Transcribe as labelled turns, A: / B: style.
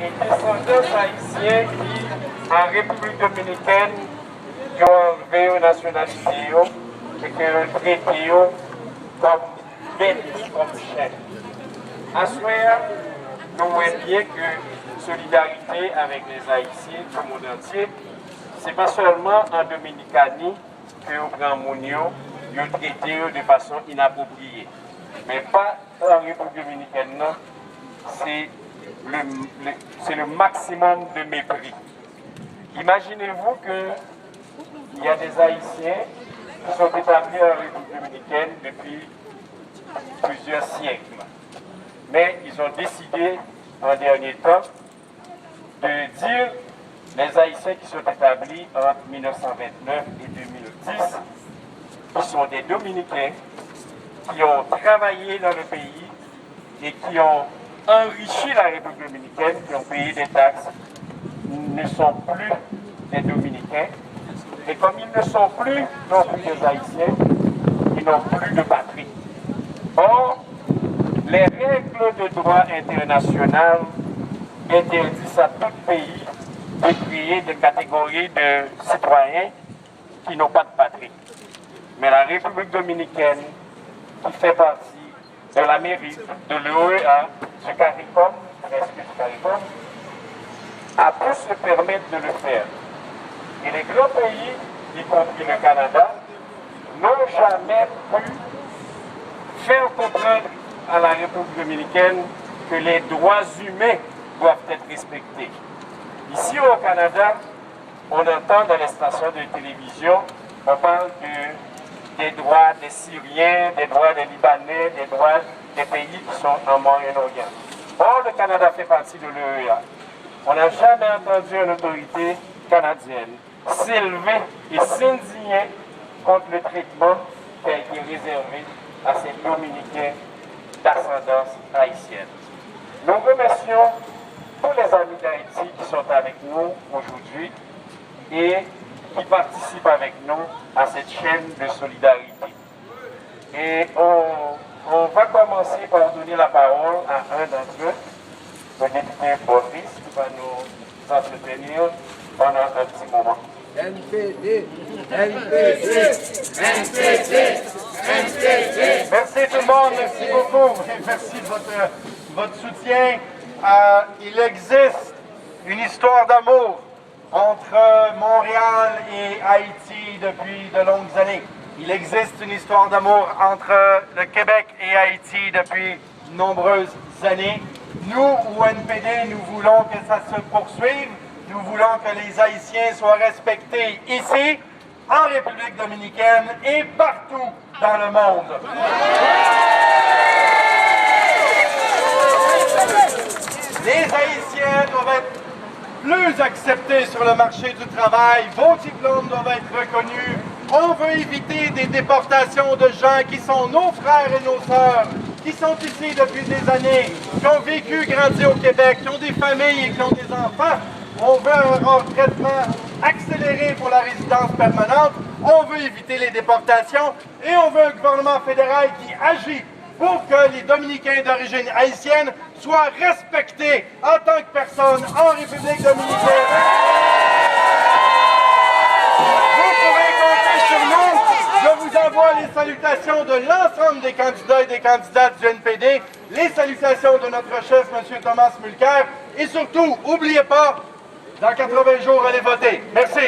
A: et descendants haïtiens qui, en République dominicaine, qui ont enlevé aux nationalités et qui ont traité comme bêtes, comme chèvres. À ce moment, nous voyons bien que solidarité avec les Haïtiens du monde entier, ce n'est pas seulement en Dominicanie que nous prenons Mounio, nous traitons de façon inappropriée. Mais pas en République dominicaine, non. C'est le maximum de mépris. Imaginez-vous qu'il y a des Haïtiens qui sont établis en République dominicaine depuis plusieurs siècles. Mais ils ont décidé en dernier temps de dire les Haïtiens qui sont établis entre 1929 et 2010, qui sont des Dominicains, qui ont travaillé dans le pays et qui ont enrichi la République dominicaine, qui ont payé des taxes, ne sont plus des Dominicains. Et comme ils ne sont plus non plus des Haïtiens, ils n'ont plus de patrie. Or, les règles de droit international interdisent à tout pays de créer des catégories de citoyens qui n'ont pas de patrie. Mais la République dominicaine, qui fait partie de l'Amérique, de l'OEA, du CARICOM, a pu se permettre de le faire. Et les grands pays, y compris le Canada, n'ont jamais pu faire comprendre à la République dominicaine que les droits humains doivent être respectés. Ici au Canada, on entend dans les stations de télévision, on parle des droits des Syriens, des droits des Libanais, des droits des pays qui sont en Moyen-Orient. Or, le Canada fait partie de l'OEA. On n'a jamais entendu une autorité canadienne s'élever et s'indigner contre le traitement qui a été réservé à ces Dominicains d'ascendance haïtienne. Nous remercions tous les amis d'Haïti qui sont avec nous aujourd'hui et qui participent avec nous à cette chaîne de solidarité. Et on va commencer par donner la parole à un d'entre eux, le député Boris, qui va nous entretenir pendant un petit moment.
B: NPD, NPD, NPD, NPD.
C: Merci tout le monde, merci beaucoup. Merci de votre soutien. Il existe une histoire d'amour entre Montréal et Haïti depuis de longues années. Il existe une histoire d'amour entre le Québec et Haïti depuis de nombreuses années. Nous, au NPD, nous voulons que ça se poursuive. Nous voulons que les Haïtiens soient respectés ici, en République dominicaine et partout dans le monde. Les Haïtiens doivent être plus acceptés sur le marché du travail. Vos diplômes doivent être reconnus. On veut éviter des déportations de gens qui sont nos frères et nos sœurs, qui sont ici depuis des années, qui ont vécu, grandi au Québec, qui ont des familles et qui ont des enfants. On veut un traitement accéléré pour la résidence permanente. On veut éviter les déportations et on veut un gouvernement fédéral qui agit pour que les Dominicains d'origine haïtienne soient respectés en tant que personnes en République dominicaine. Vous pouvez compter sur nous. Je vous envoie les salutations de l'ensemble des candidats et des candidates du NPD, les salutations de notre chef, M. Thomas Mulcair, et surtout, n'oubliez pas, dans 80 jours, allez voter. Merci.